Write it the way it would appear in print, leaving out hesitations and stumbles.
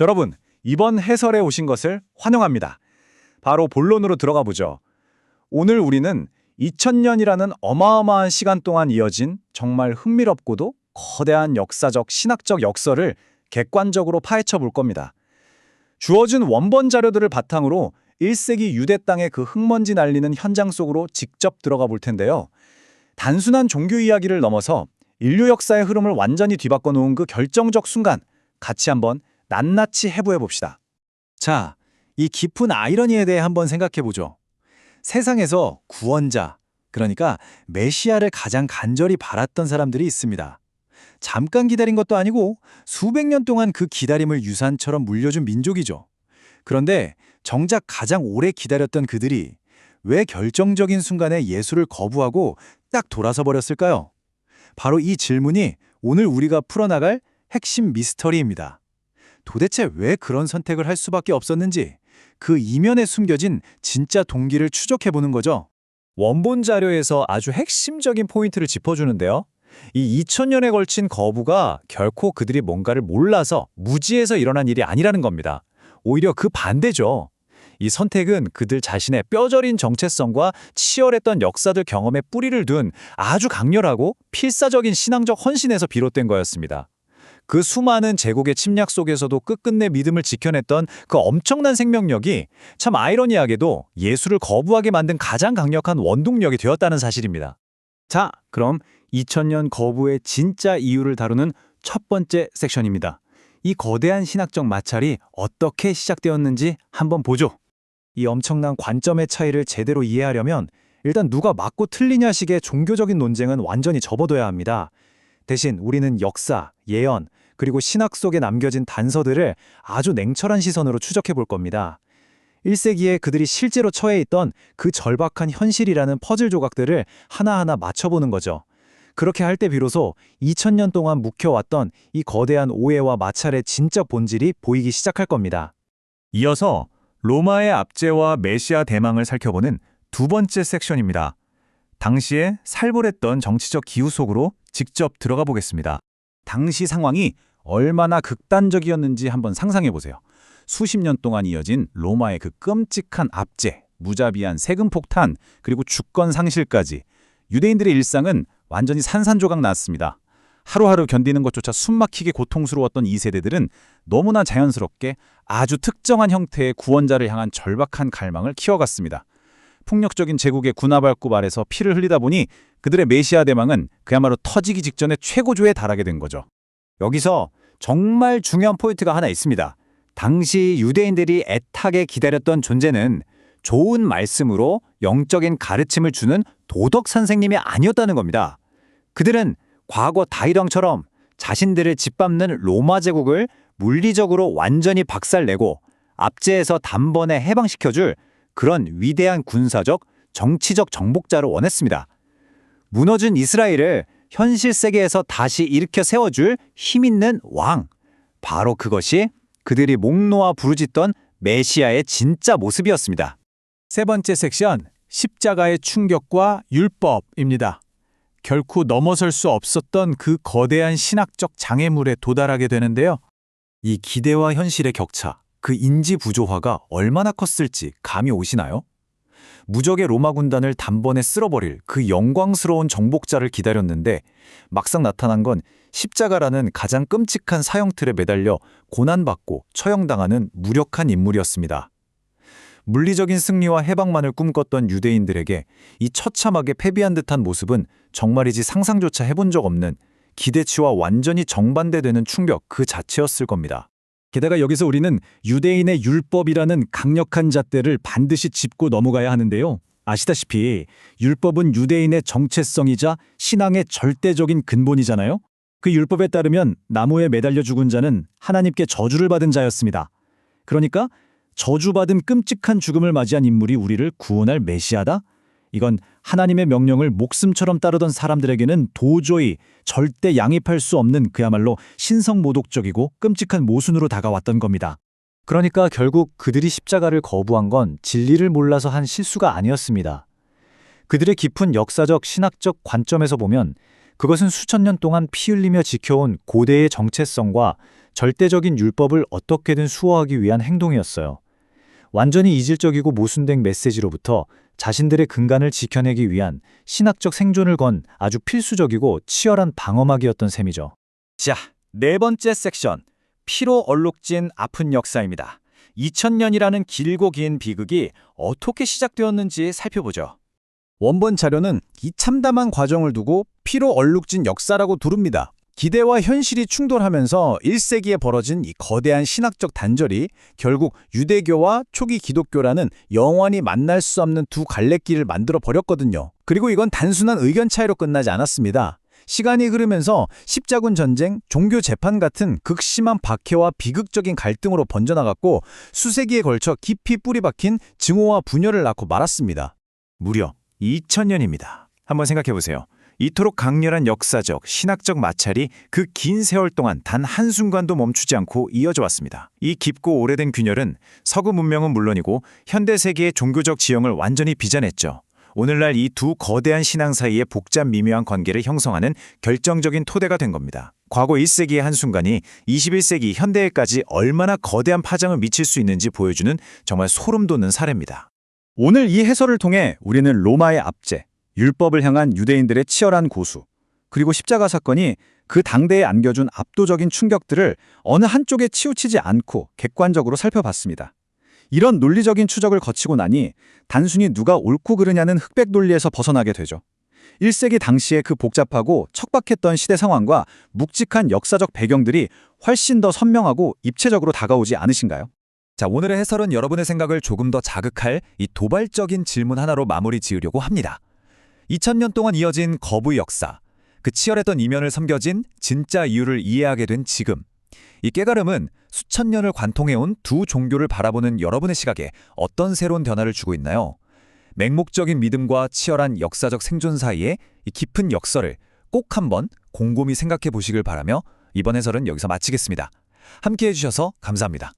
여러분, 이번 해설에 오신 것을 환영합니다. 바로 본론으로 들어가 보죠. 오늘 우리는 2000년이라는 어마어마한 시간 동안 이어진 정말 흥미롭고도 거대한 역사적, 신학적 역설을 객관적으로 파헤쳐 볼 겁니다. 주어진 원본 자료들을 바탕으로 1세기 유대 땅의 그 흙먼지 날리는 현장 속으로 직접 들어가 볼 텐데요. 단순한 종교 이야기를 넘어서 인류 역사의 흐름을 완전히 뒤바꿔 놓은 그 결정적 순간, 같이 한번 낱낱이 해부해 봅시다. 자, 이 깊은 아이러니에 대해 한번 생각해 보죠. 세상에서 구원자, 그러니까 메시아를 가장 간절히 바랐던 사람들이 있습니다. 잠깐 기다린 것도 아니고 수백 년 동안 그 기다림을 유산처럼 물려준 민족이죠. 그런데 정작 가장 오래 기다렸던 그들이 왜 결정적인 순간에 예수를 거부하고 딱 돌아서 버렸을까요? 바로 이 질문이 오늘 우리가 풀어나갈 핵심 미스터리입니다. 도대체 왜 그런 선택을 할 수밖에 없었는지, 그 이면에 숨겨진 진짜 동기를 추적해보는 거죠. 원본 자료에서 아주 핵심적인 포인트를 짚어주는데요. 이 2000년에 걸친 거부가 결코 그들이 뭔가를 몰라서 무지해서 일어난 일이 아니라는 겁니다. 오히려 그 반대죠. 이 선택은 그들 자신의 뼈저린 정체성과 치열했던 역사들 경험에 뿌리를 둔 아주 강렬하고 필사적인 신앙적 헌신에서 비롯된 거였습니다. 그 수많은 제국의 침략 속에서도 끝끝내 믿음을 지켜냈던 그 엄청난 생명력이 참 아이러니하게도 예수를 거부하게 만든 가장 강력한 원동력이 되었다는 사실입니다. 자, 그럼 2000년 거부의 진짜 이유를 다루는 첫 번째 섹션입니다. 이 거대한 신학적 마찰이 어떻게 시작되었는지 한번 보죠. 이 엄청난 관점의 차이를 제대로 이해하려면 일단 누가 맞고 틀리냐식의 종교적인 논쟁은 완전히 접어둬야 합니다. 대신 우리는 역사, 예언, 그리고 신학 속에 남겨진 단서들을 아주 냉철한 시선으로 추적해 볼 겁니다. 1세기에 그들이 실제로 처해 있던 그 절박한 현실이라는 퍼즐 조각들을 하나하나 맞춰보는 거죠. 그렇게 할 때 비로소 2000년 동안 묵혀왔던 이 거대한 오해와 마찰의 진짜 본질이 보이기 시작할 겁니다. 이어서 로마의 압제와 메시아 대망을 살펴보는 두 번째 섹션입니다. 당시에 살벌했던 정치적 기후 속으로 직접 들어가 보겠습니다. 당시 상황이 얼마나 극단적이었는지 한번 상상해 보세요. 수십 년 동안 이어진 로마의 그 끔찍한 압제, 무자비한 세금 폭탄, 그리고 주권 상실까지 유대인들의 일상은 완전히 산산조각 났습니다. 하루하루 견디는 것조차 숨막히게 고통스러웠던 이 세대들은 너무나 자연스럽게 아주 특정한 형태의 구원자를 향한 절박한 갈망을 키워갔습니다. 폭력적인 제국의 군화발굽 아래서 피를 흘리다 보니 그들의 메시아 대망은 그야말로 터지기 직전에 최고조에 달하게 된 거죠. 여기서 정말 중요한 포인트가 하나 있습니다. 당시 유대인들이 애타게 기다렸던 존재는 좋은 말씀으로 영적인 가르침을 주는 도덕 선생님이 아니었다는 겁니다. 그들은 과거 다윗왕처럼 자신들을 짓밟는 로마 제국을 물리적으로 완전히 박살내고 압제에서 단번에 해방시켜줄 그런 위대한 군사적, 정치적 정복자를 원했습니다. 무너진 이스라엘을 현실 세계에서 다시 일으켜 세워줄 힘있는 왕. 바로 그것이 그들이 목 놓아 부르짖던 메시아의 진짜 모습이었습니다. 세 번째 섹션, 십자가의 충격과 율법입니다. 결코 넘어설 수 없었던 그 거대한 신학적 장애물에 도달하게 되는데요. 이 기대와 현실의 격차, 그 인지 부조화가 얼마나 컸을지 감이 오시나요? 무적의 로마 군단을 단번에 쓸어버릴 그 영광스러운 정복자를 기다렸는데 막상 나타난 건 십자가라는 가장 끔찍한 사형틀에 매달려 고난받고 처형당하는 무력한 인물이었습니다. 물리적인 승리와 해방만을 꿈꿨던 유대인들에게 이 처참하게 패배한 듯한 모습은 정말이지 상상조차 해본 적 없는 기대치와 완전히 정반대되는 충격 그 자체였을 겁니다. 게다가 여기서 우리는 유대인의 율법이라는 강력한 잣대를 반드시 짚고 넘어가야 하는데요. 아시다시피 율법은 유대인의 정체성이자 신앙의 절대적인 근본이잖아요. 그 율법에 따르면 나무에 매달려 죽은 자는 하나님께 저주를 받은 자였습니다. 그러니까 저주받은 끔찍한 죽음을 맞이한 인물이 우리를 구원할 메시아다? 이건 하나님의 명령을 목숨처럼 따르던 사람들에게는 도저히 절대 양입할 수 없는 그야말로 신성모독적이고 끔찍한 모순으로 다가왔던 겁니다. 그러니까 결국 그들이 십자가를 거부한 건 진리를 몰라서 한 실수가 아니었습니다. 그들의 깊은 역사적 신학적 관점에서 보면 그것은 수천 년 동안 피 흘리며 지켜온 고대의 정체성과 절대적인 율법을 어떻게든 수호하기 위한 행동이었어요. 완전히 이질적이고 모순된 메시지로부터 자신들의 근간을 지켜내기 위한 신학적 생존을 건 아주 필수적이고 치열한 방어막이었던 셈이죠. 자, 네 번째 섹션. 피로 얼룩진 아픈 역사입니다. 2000년이라는 길고 긴 비극이 어떻게 시작되었는지 살펴보죠. 원본 자료는 이 참담한 과정을 두고 피로 얼룩진 역사라고 부릅니다. 기대와 현실이 충돌하면서 1세기에 벌어진 이 거대한 신학적 단절이 결국 유대교와 초기 기독교라는 영원히 만날 수 없는 두 갈래길을 만들어 버렸거든요. 그리고 이건 단순한 의견 차이로 끝나지 않았습니다. 시간이 흐르면서 십자군 전쟁, 종교 재판 같은 극심한 박해와 비극적인 갈등으로 번져나갔고 수세기에 걸쳐 깊이 뿌리 박힌 증오와 분열을 낳고 말았습니다. 무려 2000년입니다. 한번 생각해 보세요. 이토록 강렬한 역사적, 신학적 마찰이 그 긴 세월 동안 단 한순간도 멈추지 않고 이어져 왔습니다. 이 깊고 오래된 균열은 서구 문명은 물론이고 현대 세계의 종교적 지형을 완전히 빚어냈죠. 오늘날 이 두 거대한 신앙 사이의 복잡 미묘한 관계를 형성하는 결정적인 토대가 된 겁니다. 과거 1세기의 한순간이 21세기 현대에까지 얼마나 거대한 파장을 미칠 수 있는지 보여주는 정말 소름 돋는 사례입니다. 오늘 이 해설을 통해 우리는 로마의 압제, 율법을 향한 유대인들의 치열한 고수, 그리고 십자가 사건이 그 당대에 안겨준 압도적인 충격들을 어느 한쪽에 치우치지 않고 객관적으로 살펴봤습니다. 이런 논리적인 추적을 거치고 나니 단순히 누가 옳고 그르냐는 흑백 논리에서 벗어나게 되죠. 1세기 당시의 그 복잡하고 척박했던 시대 상황과 묵직한 역사적 배경들이 훨씬 더 선명하고 입체적으로 다가오지 않으신가요? 자, 오늘의 해설은 여러분의 생각을 조금 더 자극할 이 도발적인 질문 하나로 마무리 지으려고 합니다. 2000년 동안 이어진 거부의 역사, 그 치열했던 이면을 섬겨진 진짜 이유를 이해하게 된 지금. 이 깨달음은 수천 년을 관통해온 두 종교를 바라보는 여러분의 시각에 어떤 새로운 변화를 주고 있나요? 맹목적인 믿음과 치열한 역사적 생존 사이의 이 깊은 역설을 꼭 한번 곰곰이 생각해 보시길 바라며 이번 해설은 여기서 마치겠습니다. 함께해 주셔서 감사합니다.